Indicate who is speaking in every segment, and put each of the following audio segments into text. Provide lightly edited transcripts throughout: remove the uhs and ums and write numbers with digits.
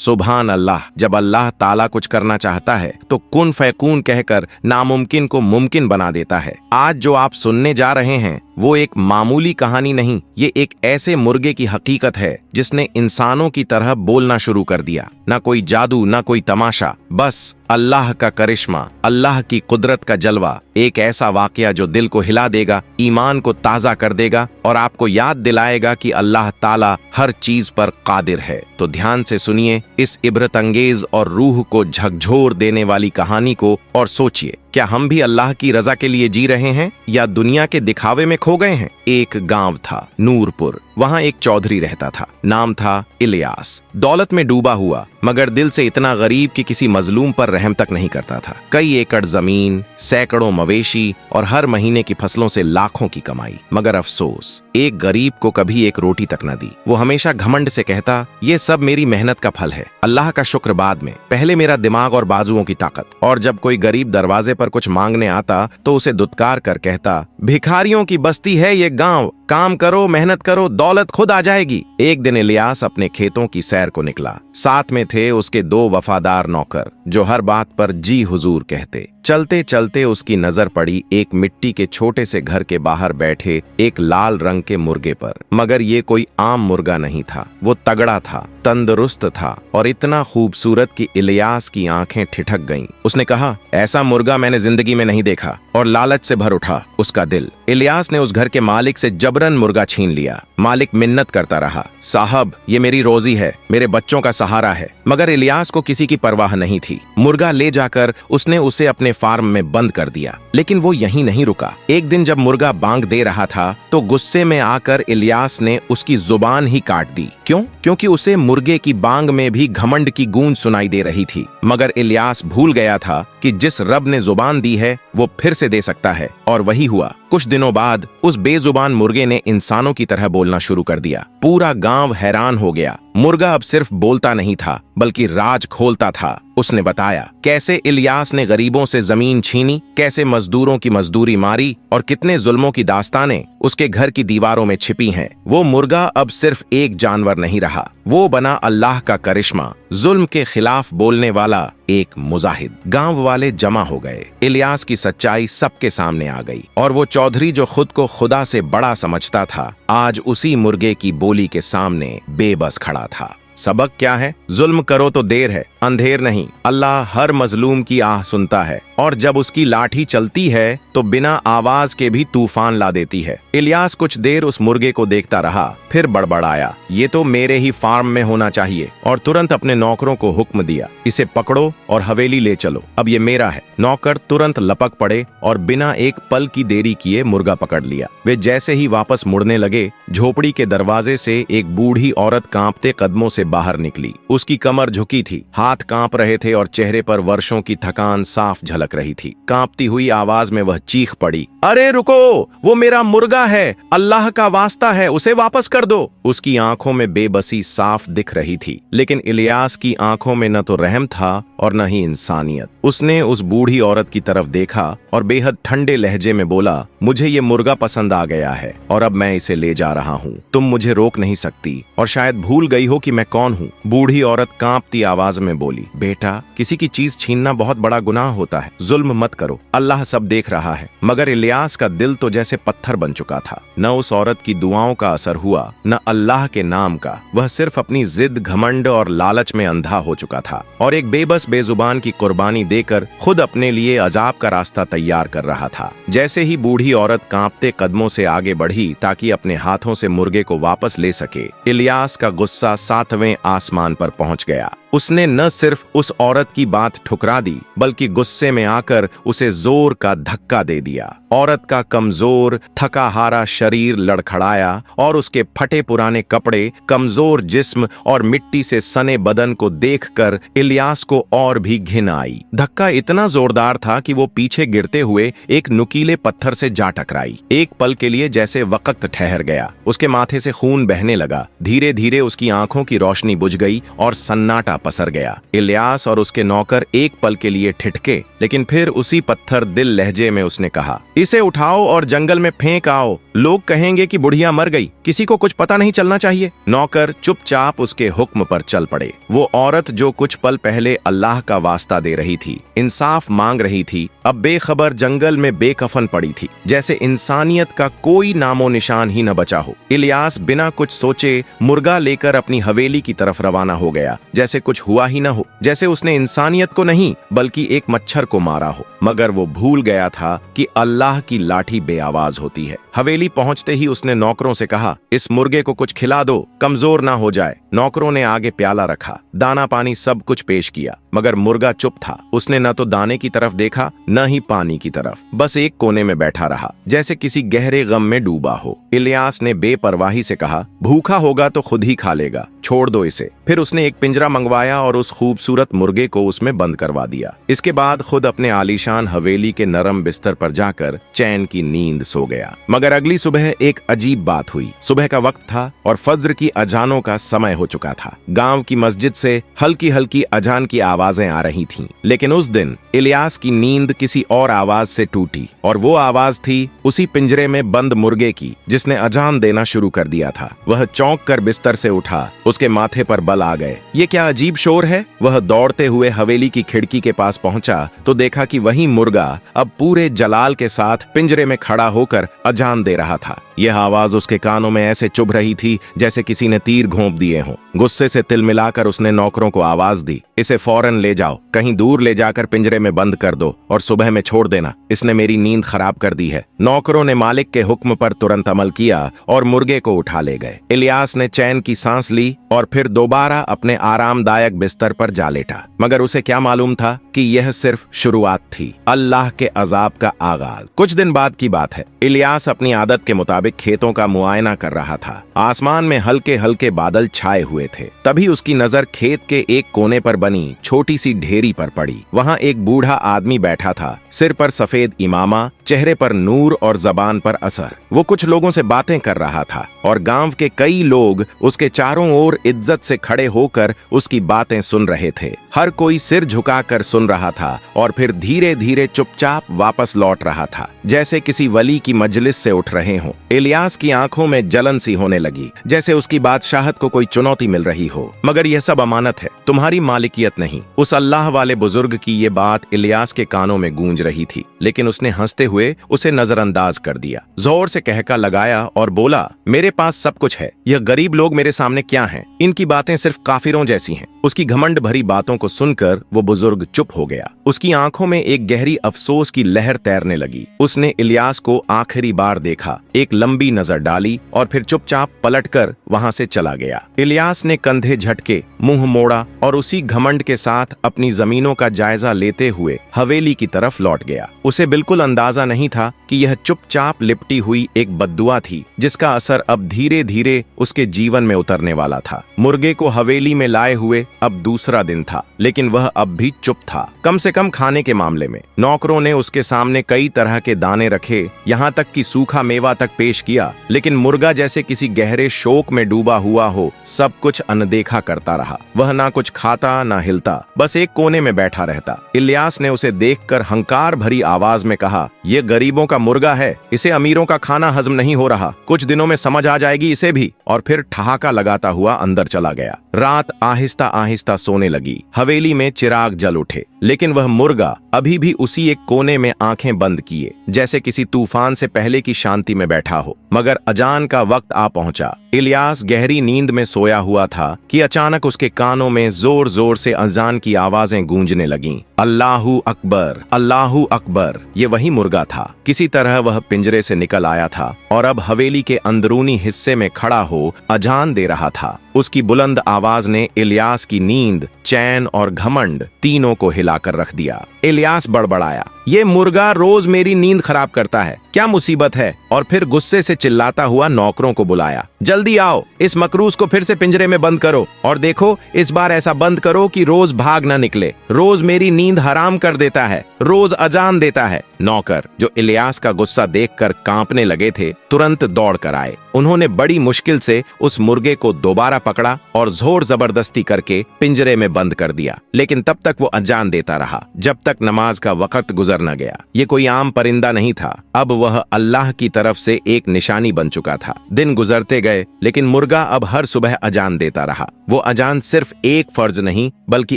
Speaker 1: सुभान अल्लाह। जब अल्लाह ताला कुछ करना चाहता है तो कुन फयकून कहकर नामुमकिन को मुमकिन बना देता है। आज जो आप सुनने जा रहे हैं वो एक मामूली कहानी नहीं, ये एक ऐसे मुर्गे की हकीकत है जिसने इंसानों की तरह बोलना शुरू कर दिया। ना कोई जादू, ना कोई तमाशा, बस अल्लाह का करिश्मा, अल्लाह की कुदरत का जलवा। एक ऐसा वाकया जो दिल को हिला देगा, ईमान को ताजा कर देगा और आपको याद दिलाएगा कि अल्लाह ताला हर चीज पर कादिर है। तो ध्यान से सुनिए इस इबरत अंगेज और रूह को झकझोर देने वाली कहानी को और सोचिए, क्या हम भी अल्लाह की रजा के लिए जी रहे हैं या दुनिया के दिखावे में खो गए हैं। एक गांव था, नूरपुर। वहां एक चौधरी रहता था, नाम था इलियास। दौलत में डूबा हुआ मगर दिल से इतना गरीब कि किसी मजलूम पर रहम तक नहीं करता था। कई एकड़ जमीन, सैकड़ों मवेशी और हर महीने की फसलों से लाखों की कमाई, मगर अफसोस एक गरीब को कभी एक रोटी तक न दी। वो हमेशा घमंड से कहता, ये सब मेरी मेहनत का फल है, अल्लाह का शुक्र बाद में, पहले मेरा दिमाग और बाजुओं की ताकत। और जब कोई गरीब दरवाजे पर कुछ मांगने आता तो उसे दुत्कार कर कहता, भिखारियों की बस्ती है ये गांव, काम करो, मेहनत करो, दौलत खुद आ जाएगी। एक दिन इलियास अपने खेतों की सैर को निकला। साथ में थे उसके 2 वफादार नौकर जो हर बात पर जी हुजूर कहते। चलते चलते उसकी नजर पड़ी एक मिट्टी के छोटे से घर के बाहर बैठे एक लाल रंग के मुर्गे पर। मगर ये कोई आम मुर्गा नहीं था, वो तगड़ा था, तंदुरुस्त था और इतना खूबसूरत कि इलियास की आंखें ठिठक गईं। उसने कहा, ऐसा मुर्गा मैंने जिंदगी में नहीं देखा। और लालच से भर उठा उसका दिल। इलियास ने उस घर के मालिक से जबरन मुर्गा छीन लिया। मालिक मिन्नत करता रहा, साहब ये मेरी रोजी है, मेरे बच्चों का सहारा है। मगर इलियास को किसी की परवाह नहीं थी। मुर्गा ले जाकर उसने उसे अपने फार्म में बंद कर दिया। लेकिन वो यहीं नहीं रुका। एक दिन जब मुर्गा बांग दे रहा था तो गुस्से में आकर इलियास ने उसकी जुबान ही काट दी। क्यों? क्योंकि उसे मुर्गे की बांग में भी घमंड की गूंज सुनाई दे रही थी। मगर इलियास भूल गया था कि जिस रब ने जुबान दी है वो फिर से दे सकता है। और वही हुआ। कुछ दिनों बाद उस बेजुबान मुर्गे ने इंसानों की तरह बोलना शुरू कर दिया। पूरा गांव हैरान हो गया। मुर्गा अब सिर्फ बोलता नहीं था बल्कि राज खोलता था। उसने बताया कैसे इलियास ने गरीबों से जमीन छीनी, कैसे मजदूरों की मजदूरी मारी और कितने जुल्मों की दास्तानें उसके घर की दीवारों में छिपी हैं। वो मुर्गा अब सिर्फ एक जानवर नहीं रहा, वो बना अल्लाह का करिश्मा, जुल्म के खिलाफ बोलने वाला एक मुजाहिद। गांव वाले जमा हो गए। इलियास की सच्चाई सबके सामने आ गई और वो चौधरी जो खुद को खुदा से बड़ा समझता था, आज उसी मुर्गे की बोली के सामने बेबस खड़ा था। सबक क्या है? जुल्म करो तो देर है, अंधेर नहीं। अल्लाह हर मजलूम की आह सुनता है और जब उसकी लाठी चलती है तो बिना आवाज के भी तूफान ला देती है। इलियास कुछ देर उस मुर्गे को देखता रहा, फिर बड़बड़ाया, ये तो मेरे ही फार्म में होना चाहिए। और तुरंत अपने नौकरों को हुक्म दिया, इसे पकड़ो और हवेली ले चलो, अब ये मेरा है। नौकर तुरंत लपक पड़े और बिना एक पल की देरी किए मुर्गा पकड़ लिया। वे जैसे ही वापस मुड़ने लगे, झोपड़ी के दरवाजे से एक बूढ़ी औरत कांपते कदमों से बाहर निकली। उसकी कमर झुकी थी, हाथ कांप रहे थे और चेहरे पर वर्षों की थकान साफ झलक रही थी। कांपती हुई आवाज में वह चीख पड़ी, अरे रुको, वो मेरा मुर्गा है, अल्लाह का वास्ता है, उसे वापस कर दो। उसकी आंखों में बेबसी साफ दिख रही थी, लेकिन इलियास की आंखों में न तो रहम था और न ही इंसानियत। उसने उस बूढ़ी औरत की तरफ देखा और बेहद ठंडे लहजे में बोला, मुझे ये मुर्गा पसंद आ गया है और अब मैं इसे ले जा रहा हूँ। तुम मुझे रोक नहीं सकती और शायद भूल गई हो कि मैं कौन हूँ। बूढ़ी औरत कांपती आवाज में बोली, बेटा, किसी की चीज छीनना बहुत बड़ा गुनाह होता है, जुल्म मत करो, अल्लाह सब देख रहा है। मगर इलियास का दिल तो जैसे पत्थर बन चुका था। न उस औरत की दुआओं का असर हुआ, न अल्लाह के नाम का। वह सिर्फ अपनी जिद, घमंड और लालच में अंधा हो चुका था और एक बेबस बेजुबान की कुर्बानी देकर खुद अपने लिए अजाब का रास्ता तैयार कर रहा था। जैसे ही बूढ़ी औरत कांपते कदमों से आगे बढ़ी ताकि अपने हाथों से मुर्गे को वापस ले सके, इलियास का गुस्सा 7वें आसमान पर पहुंच गया। उसने न सिर्फ उस औरत की बात ठुकरा दी बल्कि गुस्से में आकर उसे जोर का धक्का दे दिया। औरत का कमजोर, थका हारा शरीर लड़खड़ाया और उसके फटे पुराने कपड़े, कमजोर जिस्म और मिट्टी से सने बदन को देखकर इलियास को और भी घिन आई। धक्का इतना जोरदार था कि वो पीछे गिरते हुए एक नुकीले पत्थर से जा टकराई। एक पल के लिए जैसे वक्त ठहर गया। उसके माथे से खून बहने लगा। धीरे धीरे उसकी आंखों की रोशनी बुझ गई और सन्नाटा पसर गया। इलियास और उसके नौकर एक पल के लिए ठिठके लेकिन फिर उसी पत्थर दिल लहजे में उसने कहा, इसे उठाओ और जंगल में फेंक आओ, लोग कहेंगे कि बुढ़िया मर गई, किसी को कुछ पता नहीं चलना चाहिए। नौकर चुपचाप उसके हुक्म पर चल पड़े। वो औरत जो कुछ पल पहले अल्लाह का वास्ता दे रही थी, इंसाफ मांग रही थी, अब बेखबर जंगल में बेकफन पड़ी थी, जैसे इंसानियत का कोई नामो निशान ही न बचा हो। इलियास बिना कुछ सोचे मुर्गा लेकर अपनी हवेली की तरफ रवाना हो गया, जैसे कुछ हुआ ही न हो, जैसे उसने इंसानियत को नहीं बल्कि एक मच्छर को मारा हो। मगर वो भूल गया था कि अल्लाह की लाठी बेआवाज होती है। हवेली पहुंचते ही उसने नौकरों से कहा, इस मुर्गे को कुछ खिला दो, कमजोर ना हो जाए। नौकरों ने आगे प्याला रखा, दाना पानी सब कुछ पेश किया, मगर मुर्गा चुप था। उसने न तो दाने की तरफ देखा न ही पानी की तरफ, बस एक कोने में बैठा रहा, जैसे किसी गहरे गम में डूबा हो। इलियास ने बेपरवाही से कहा, भूखा होगा तो खुद ही खा लेगा, छोड़ दो इसे। फिर उसने एक पिंजरा मंगवाया और उस खूबसूरत मुर्गे को उसमें बंद करवा दिया। इसके बाद खुद अपने आलीशान हवेली के नरम बिस्तर पर जाकर चैन की नींद सो गया। मगर अगली सुबह एक अजीब बात हुई। सुबह का वक्त था और फज्र की अजानों का समय हो चुका था। गांव की मस्जिद से हल्की हल्की अजान की आवाजें आ रही थीं। लेकिन उस दिन इलियास की नींद किसी और आवाज से टूटी, और वो आवाज थी उसी पिंजरे में बंद मुर्गे की, जिसने अजान देना शुरू कर दिया था। वह चौंक कर बिस्तर से उठा, उसके माथे पर बल आ गए। ये क्या अजीब शोर है? वह दौड़ते हुए हवेली की खिड़की के पास पहुंचा तो देखा कि वही मुर्गा अब पूरे जलाल के साथ पिंजरे में खड़ा होकर अजान दे रहा था। यह आवाज उसके कानों में ऐसे चुभ रही थी जैसे किसी ने तीर घोंप दिए हों। गुस्से से तिल मिलाकर उसने नौकरों को आवाज दी, इसे फौरन ले जाओ, कहीं दूर ले जाकर पिंजरे में बंद कर दो और सुबह में छोड़ देना, इसने मेरी नींद खराब कर दी है। नौकरों ने मालिक के हुक्म पर तुरंत अमल किया और मुर्गे को उठा ले गए। इलियास ने चैन की सांस ली और फिर दोबारा अपने आरामदायक बिस्तर पर जा लेटा। मगर उसे क्या मालूम था कि यह सिर्फ शुरुआत थी, अल्लाह के अजाब का आगाज। कुछ दिन बाद की बात है। इलियास अपनी आदत के मुताबिक खेतों का मुआयना कर रहा था। आसमान में हल्के हल्के बादल छाए हुए थे। तभी उसकी नजर खेत के एक कोने पर बनी छोटी सी ढेरी पर पड़ी। वहां एक बूढ़ा आदमी बैठा था, सिर पर सफेद इमामा, चेहरे पर नूर और जबान पर असर। वो कुछ लोगों से बातें कर रहा था और गांव के कई लोग उसके चारों ओर इज्जत से खड़े होकर उसकी बातें सुन रहे थे। हर कोई सिर झुकाकर सुन रहा था और फिर धीरे धीरे चुपचाप वापस लौट रहा था, जैसे किसी वली की मजलिस से उठ रहे हों। इलियास की आंखों में जलन सी होने लगी, जैसे उसकी बादशाहत को कोई चुनौती मिल रही हो। मगर यह सब अमानत है, तुम्हारी मालिकियत नहीं। उस अल्लाह वाले बुजुर्ग की ये बात इलियास के कानों में गूंज रही थी, लेकिन उसने हंसते हुए उसे नजरअंदाज कर दिया। जोर से कहका लगाया और बोला, मेरे पास सब कुछ है, यह गरीब लोग मेरे सामने क्या हैं? इनकी बातें सिर्फ काफिरों जैसी हैं। उसकी घमंड भरी बातों को सुनकर वो बुजुर्ग चुप हो गया। उसकी आंखों में एक गहरी अफसोस की लहर तैरने लगी। उसने इलियास को आखिरी बार देखा, एक लंबी नजर डाली और फिर चुपचाप पलटकर वहां से चला गया। इलियास ने कंधे झटके, मुंह मोड़ा और उसी घमंड के साथ अपनी जमीनों का जायजा लेते हुए हवेली की तरफ लौट गया। उसे बिल्कुल अंदाजा नहीं था कि यह चुपचाप लिपटी हुई एक बद्दुआ थी, जिसका असर अब धीरे धीरे उसके जीवन में उतरने वाला था। मुर्गे को हवेली में लाए हुए अब दूसरा दिन था, लेकिन वह अब भी चुप था, कम से कम खाने के मामले में। नौकरों ने उसके सामने कई तरह के दाने रखे, यहाँ तक कि सूखा मेवा तक पेश किया, लेकिन मुर्गा जैसे किसी गहरे शोक में डूबा हुआ हो, सब कुछ अनदेखा करता रहा। वह ना कुछ खाता ना हिलता, बस एक कोने में बैठा रहता। इलियास ने उसे देखकर हंकार भरी आवाज में कहा, ये गरीबों का मुर्गा है, इसे अमीरों का खाना हजम नहीं हो रहा, कुछ दिनों में समझ आ जाएगी इसे भी। और फिर ठहाका लगाता हुआ अंदर चला गया। रात आहिस्ता आहिस्ता सोने लगी। हवेली में चिराग जल उठे, लेकिन वह मुर्गा अभी भी उसी एक कोने में आंखें बंद किए, जैसे किसी तूफान से पहले की शांति में बैठा हो। मगर अजान का वक्त आ पहुंचा। इलियास गहरी नींद में सोया हुआ था कि अचानक उसके कानों में जोर जोर से अजान की आवाजें गूंजने लगीं। अल्लाहू अकबर, अल्लाहू अकबर। ये वही मुर्गा था। किसी तरह वह पिंजरे से निकल आया था और अब हवेली के अंदरूनी हिस्से में खड़ा हो अजान दे रहा था। उसकी बुलंद आवाज ने इलियास की नींद, चैन और घमंड तीनों को हिलाकर रख दिया। इलियास बड़बड़ाया, ये मुर्गा रोज मेरी नींद खराब करता है, क्या मुसीबत है। और फिर गुस्से से चिल्लाता हुआ नौकरों को बुलाया, जल्दी आओ, इस मकरूज को फिर से पिंजरे में बंद करो और देखो इस बार ऐसा बंद करो कि रोज भाग न निकले। रोज मेरी नींद हराम कर देता है, रोज अजान देता है। नौकर, जो इलियास का गुस्सा देखकर कांपने लगे थे, तुरंत दौड़ कर आए। उन्होंने बड़ी मुश्किल से उस मुर्गे को दोबारा पकड़ा और जोर जबरदस्ती करके पिंजरे में बंद कर दिया, लेकिन तब तक वो अजान देता रहा जब तक नमाज का वक्त गुजर न गया। ये कोई आम परिंदा नहीं था, अब वह अल्लाह की तरफ से एक निशानी बन चुका था। दिन गुजरते गए, लेकिन मुर्गा अब हर सुबह अजान देता रहा। वो अजान सिर्फ एक फर्ज नहीं बल्कि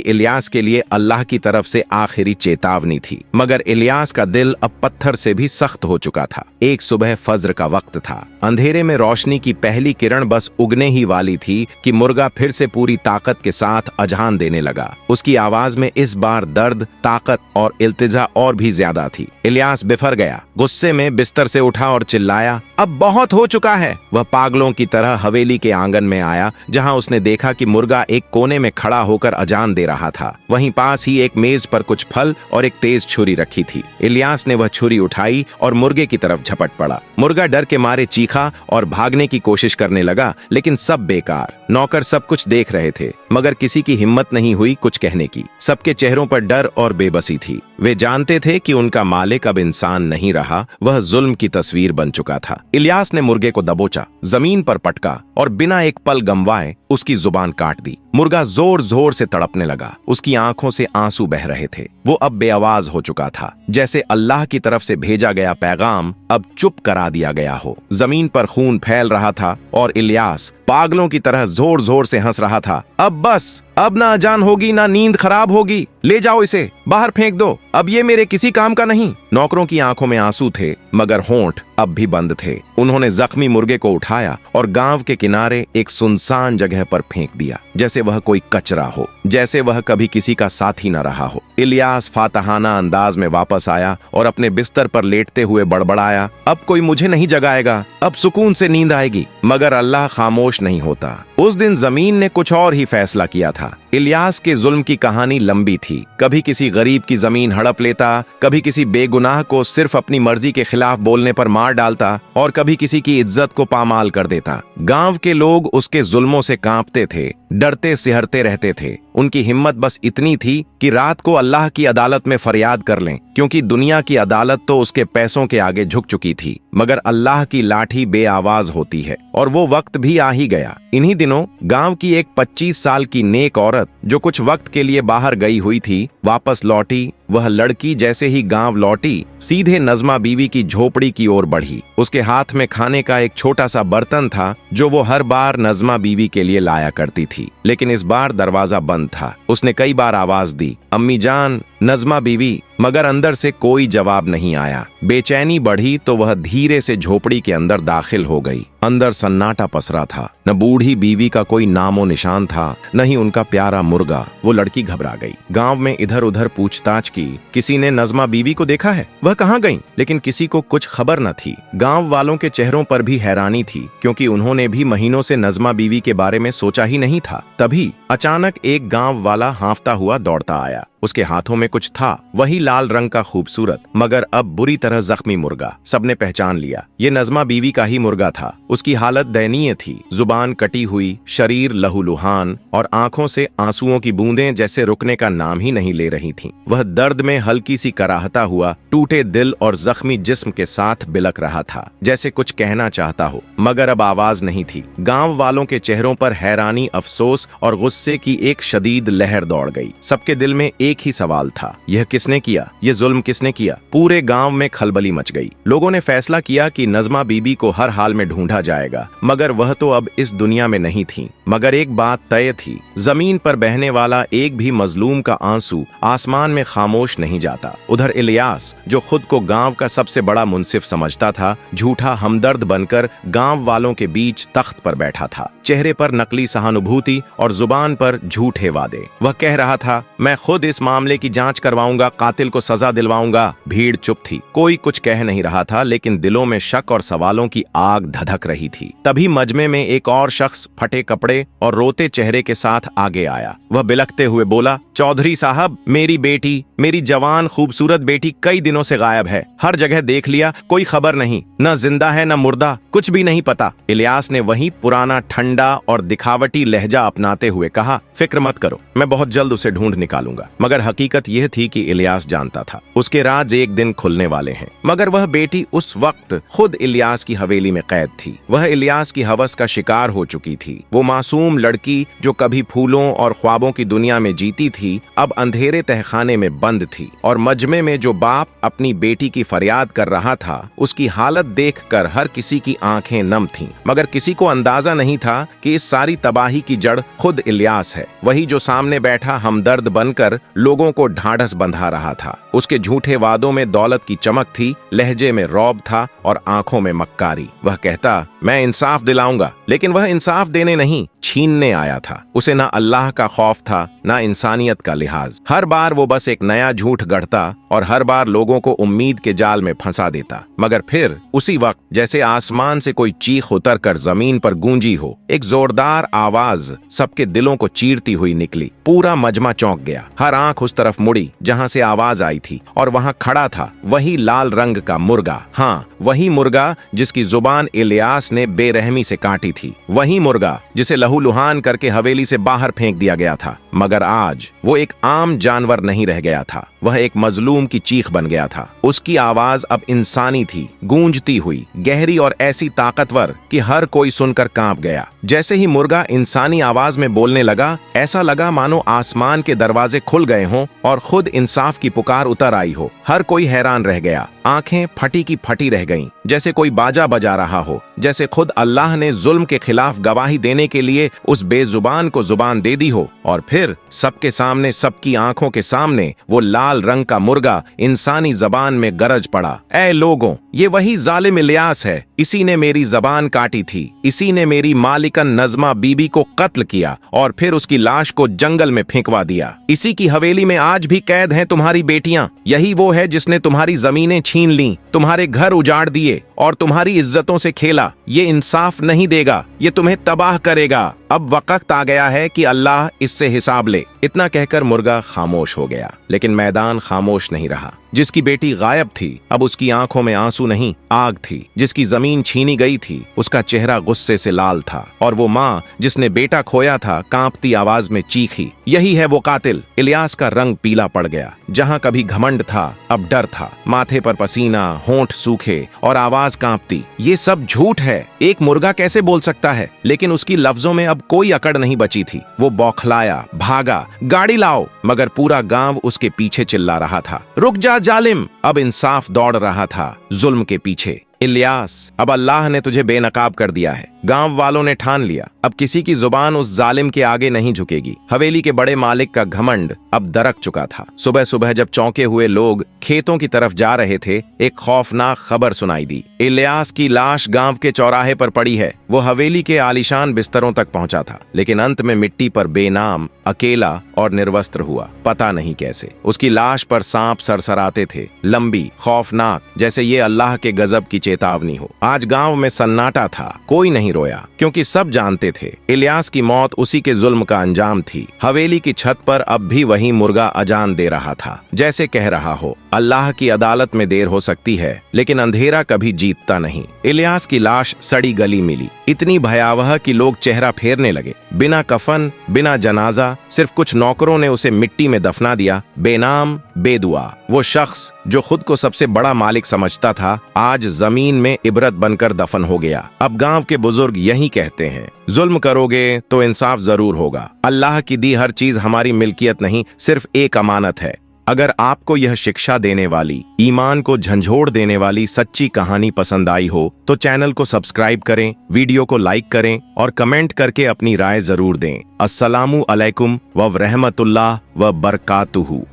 Speaker 1: इलियास के लिए अल्लाह की तरफ से आखिरी चेतावनी थी। मगर इलियास का दिल अब पत्थर से भी सख्त हो चुका था। एक सुबह फज्र का वक्त था। अंधेरे में रोशनी की पहली किरण बस उगने ही वाली थी कि मुर्गा फिर से पूरी ताकत के साथ अजान देने लगा। उसकी आवाज में इस बार दर्द, ताकत और इल्तिजा और भी ज्यादा थी। इलियास बिफर गया, गुस्से में बिस्तर से उठा और चिल्लाया, अब बहुत हो चुका है। वह पागलों की तरह हवेली के आंगन में आया, जहां उसने देखा कि मुर्गा एक कोने में खड़ा होकर अजान दे रहा था। वहीं पास ही एक मेज पर कुछ फल और एक तेज छुरी रखी थी। इलियास ने वह छुरी उठाई और मुर्गे की तरफ झपट पड़ा। मुर्गा डर के मारे चीखा और भागने की कोशिश करने लगा, लेकिन सब बेकार। नौकर सब कुछ देख रहे थे, मगर किसी की हिम्मत नहीं हुई कुछ कहने की। सबके चेहरों पर डर और बेबसी थी। वे जानते थे कि उनका मालिक अब इंसान नहीं रहा, वह जुल्म की तस्वीर बन चुका था। इलियास ने मुर्गे को दबोचा, जमीन पर पटका और बिना एक पल गंवाए उसकी जुबान काट दी। मुर्गा जोर जोर से तड़पने लगा। उसकी आंखों से आंसू बह रहे थे। वो अब बेआवाज हो चुका था, जैसे अल्लाह की तरफ से भेजा गया पैगाम अब चुप करा दिया गया हो। जमीन पर खून फैल रहा था और इलियास पागलों की तरह जोर जोर से हंस रहा था। अब बस, अब ना अजान होगी ना नींद खराब होगी, ले जाओ इसे, बाहर फेंक दो, अब ये मेरे किसी काम का नहीं। नौकरों की आंखों में आंसू थे, मगर होंठ अब भी बंद थे। उन्होंने जख्मी मुर्गे को उठाया और गांव के किनारे एक सुनसान जगह पर फेंक दिया, जैसे वह कोई कचरा हो, जैसे वह कभी किसी का साथी न रहा हो। इलियास फातहाना अंदाज में वापस आया और अपने बिस्तर पर लेटते हुए बड़बड़ाया, अब कोई मुझे नहीं जगाएगा, अब सुकून से नींद आएगी। मगर अल्लाह खामोश नहीं होता। उस दिन जमीन ने कुछ और ही फैसला किया था। इलियास के जुल्म की कहानी लंबी थी। कभी किसी गरीब की जमीन हड़प लेता, कभी किसी बेगुनाह को सिर्फ अपनी मर्जी के खिलाफ बोलने पर मार डालता और कभी किसी की इज्जत को पामाल कर देता। गांव के लोग उसके जुल्मों से कांपते थे, डरते सिहरते रहते थे। उनकी हिम्मत बस इतनी थी कि रात को अल्लाह की अदालत में फरियाद कर लें, क्योंकि दुनिया की अदालत तो उसके पैसों के आगे झुक चुकी थी। मगर अल्लाह की लाठी बेआवाज होती है और वो वक्त भी आ ही गया। इन्हीं दिनों गांव की एक 25 साल की नेक औरत जो कुछ वक्त के लिए बाहर गई हुई थी, वापस लौटी। वह लड़की जैसे ही गांव लौटी, सीधे नजमा बीवी की झोपड़ी की ओर बढ़ी। उसके हाथ में खाने का एक छोटा सा बर्तन था, जो वो हर बार नजमा बीवी के लिए लाया करती थी, लेकिन इस बार दरवाजा बंद था। उसने कई बार आवाज दी, अम्मी जान, नजमा बीवी, मगर अंदर से कोई जवाब नहीं आया। बेचैनी बढ़ी तो वह धीरे से झोपड़ी के अंदर दाखिल हो गई। अंदर सन्नाटा पसरा था। न बूढ़ी बीवी का कोई नामो निशान था, न ही उनका प्यारा मुर्गा। वो लड़की घबरा गई। गांव में इधर उधर पूछताछ की। किसी ने नजमा बीवी को देखा है, वह कहाँ गई? लेकिन किसी को कुछ खबर न थी। गांव वालों के चेहरों पर भी हैरानी थी, क्योंकि उन्होंने भी महीनों से नजमा बीवी के बारे में सोचा ही नहीं था। तभी अचानक एक गांव वाला हांफता हुआ दौड़ता आया। उसके हाथों में कुछ था, वही लाल रंग का खूबसूरत मगर अब बुरी तरह जख्मी मुर्गा। सबने पहचान लिया, ये नजमा बीवी का ही मुर्गा था। उसकी हालत दयनीय थी। जुबान कटी हुई, शरीर लहूलुहान और आंखों से आंसुओं की बूंदें जैसे रुकने का नाम ही नहीं ले रही थीं। वह दर्द में हल्की सी कराहता हुआ टूटे दिल और जख्मी जिस्म के साथ बिलक रहा था, जैसे कुछ कहना चाहता हो, मगर अब आवाज नहीं थी। गांव वालों के चेहरों पर हैरानी, अफसोस और गुस्से की एक शदीद लहर दौड़ गई। सबके दिल में एक ही सवाल था, यह किसने किया? ये जुल्म किसने किया? पूरे गांव में खलबली मच गई। लोगों ने फैसला किया कि नजमा बीबी को हर हाल में ढूंढा जाएगा, मगर वह तो अब इस दुनिया में नहीं थी। मगर एक बात तय थी, जमीन पर बहने वाला एक भी मजलूम का आंसू आसमान में खामोश नहीं जाता। उधर इलियास, जो खुद को गांव का सबसे बड़ा मुंसिफ समझता था, झूठा हमदर्द बनकर गांव वालों के बीच तख्त पर बैठा था। चेहरे पर नकली सहानुभूति और जुबान पर झूठे वादे। वह कह रहा था, मैं खुद इस इस मामले की जांच करवाऊंगा, कातिल को सजा दिलवाऊंगा। भीड़ चुप थी, कोई कुछ कह नहीं रहा था, लेकिन दिलों में शक और सवालों की आग धधक रही थी। तभी मजमे में एक और शख्स फटे कपड़े और रोते चेहरे के साथ आगे आया। वह बिलखते हुए बोला, चौधरी साहब, मेरी बेटी, मेरी जवान खूबसूरत बेटी कई दिनों से गायब है। हर जगह देख लिया, कोई खबर नहीं, न जिंदा है न मुर्दा, कुछ भी नहीं पता। इलियास ने वही पुराना ठंडा और दिखावटी लहजा अपनाते हुए कहा, फिक्र मत करो, मैं बहुत जल्द उसे ढूंढ निकालूंगा। मगर हकीकत यह थी कि इलियास जानता था उसके राज एक दिन खुलने वाले हैं। मगर वह बेटी उस वक्त खुद इलियास की हवेली में कैद थी। वह इलियास की हवस का शिकार हो चुकी थी। वो मासूम लड़की जो कभी फूलों और ख्वाबों की दुनिया में जीती थी, अब अंधेरे तहखाने में बंद थी। और मजमे में जो बाप अपनी बेटी की फरियाद कर रहा था, उसकी हालत देखकर हर किसी की आंखें नम थीं। मगर किसी को अंदाजा नहीं था कि इस सारी तबाही की जड़ खुद इलियास है, वही जो सामने बैठा हमदर्द बनकर लोगों को ढाढ़स बंधा रहा था। उसके झूठे वादों में दौलत की चमक थी, लहजे में रौब था और आंखों में मक्कारी। वह कहता, मैं इंसाफ दिलाऊंगा, लेकिन वह इंसाफ देने नहीं, छीनने आया था। उसे ना अल्लाह का खौफ था, ना इंसानियत का लिहाज। हर बार वो बस एक नया झूठ गढ़ता और हर बार लोगों को उम्मीद के जाल में फंसा देता। मगर फिर उसी वक्त जैसे आसमान से कोई चीख उतर कर जमीन पर गूंजी हो, एक जोरदार आवाज सबके दिलों को चीरती हुई निकली। पूरा मजमा चौंक गया। हर आंख उस तरफ मुड़ी जहां से आवाज आई थी, और वहां खड़ा था वही लाल रंग का मुर्गा। हाँ, वही मुर्गा जिसकी जुबान इलियास ने बेरहमी से काटी थी। वही मुर्गा जिसे लहूलुहान करके हवेली से बाहर फेंक दिया गया था। मगर आज वो एक आम जानवर नहीं रह गया था, वह एक मजलूम की चीख बन गया था। उसकी आवाज अब इंसानी थी, गूंजती हुई, गहरी और ऐसी ताकतवर कि हर कोई सुनकर कांप गया। जैसे ही मुर्गा इंसानी आवाज में बोलने लगा, ऐसा लगा मानो आसमान के दरवाजे खुल गए हों और खुद इंसाफ की पुकार उतर आई हो। हर कोई हैरान रह गया, आंखें फटी की फटी रह गईं, जैसे कोई बाजा बजा रहा हो, जैसे खुद अल्लाह ने जुल्म के खिलाफ गवाही देने के लिए उस बेजुबान को जुबान दे दी हो। और फिर सबके सामने, सबकी आंखों के सामने वो लाल रंग का मुर्गा इंसानी जबान में गरज पड़ा, ऐ लोगों, ये वही जालिम इलियास है। इसी ने मेरी जबान काटी थी, इसी ने मेरी मालिकन नजमा बीबी को कत्ल किया और फिर उसकी लाश को जंगल में फेंकवा दिया। इसी की हवेली में आज भी कैद हैं तुम्हारी बेटियां। यही वो है जिसने तुम्हारी जमीनें छीन ली, तुम्हारे घर उजाड़ दिए और तुम्हारी इज्जतों से खेला। ये इंसाफ नहीं देगा, ये तुम्हें तबाह करेगा। अब वक्त आ गया है कि अल्लाह इससे हिसाब ले। इतना कहकर मुर्गा खामोश हो गया, लेकिन मैदान खामोश नहीं रहा। जिसकी बेटी गायब थी, अब उसकी आंखों में आंसू नहीं, आग थी। जिसकी जमीन छीनी गई थी, उसका चेहरा गुस्से से लाल था। और वो माँ जिसने बेटा खोया था, कांपती आवाज में चीखी, यही है वो कातिल। इलियास का रंग पीला पड़ गया। जहां कभी घमंड था, अब डर था। माथे पर पसीना, होंठ सूखे और आवाज कांपती। ये सब झूठ है। एक मुर्गा कैसे बोल सकता है? लेकिन उसकी लफ्जों में अब कोई अकड़ नहीं बची थी। वो बौखलाया, भागा, गाड़ी लाओ, मगर पूरा गांव उसके पीछे चिल्ला रहा था, रुक जा जालिम। अब इंसाफ दौड़ रहा था जुल्म के पीछे। इलियास, अब अल्लाह ने तुझे बेनकाब कर दिया है। गांव वालों ने ठान लिया, अब किसी की जुबान उस जालिम के आगे नहीं झुकेगी। हवेली के बड़े मालिक का घमंड अब दरक चुका था। सुबह सुबह जब चौंके हुए लोग खेतों की तरफ जा रहे थे, एक खौफनाक खबर सुनाई दी। इलियास की लाश गांव के चौराहे पर पड़ी है। वो हवेली के आलीशान बिस्तरों तक पहुंचा था, लेकिन अंत में मिट्टी पर बेनाम, अकेला और निर्वस्त्र हुआ, पता नहीं कैसे। उसकी लाश पर सांप सरसराते थे, लंबी, खौफनाक, जैसे ये अल्लाह के गजब की चेतावनी हो। आज गांव में सन्नाटा था, कोई नहीं रोया, क्योंकि सब जानते थे इलियास की मौत उसी के जुल्म का अंजाम थी। हवेली की छत पर अब भी वही मुर्गा अजान दे रहा था, जैसे कह रहा हो, अल्लाह की अदालत में देर हो सकती है, लेकिन अंधेरा कभी जीतता नहीं। इलियास की लाश सड़ी गली मिली, इतनी भयावह कि लोग चेहरा फेरने लगे। बिना कफन, बिना जनाजा, सिर्फ कुछ नौकरों ने उसे मिट्टी में दफना दिया। बेनाम, बेदुआ, वो शख्स जो खुद को सबसे बड़ा मालिक समझता था, आज जमीन में इबरत बनकर दफन हो गया। अब गांव के बुजुर्ग यही कहते हैं, जुल्म करोगे तो इंसाफ जरूर होगा। अल्लाह की दी हर चीज हमारी मिल्कियत नहीं, सिर्फ एक अमानत है। अगर आपको यह शिक्षा देने वाली, ईमान को झंझोड़ देने वाली सच्ची कहानी पसंद आई हो तो चैनल को सब्सक्राइब करें, वीडियो को लाइक करें और कमेंट करके अपनी राय जरूर दें। अस्सलामु अलैकुम व रहमतुल्लाह व बरकातुहू।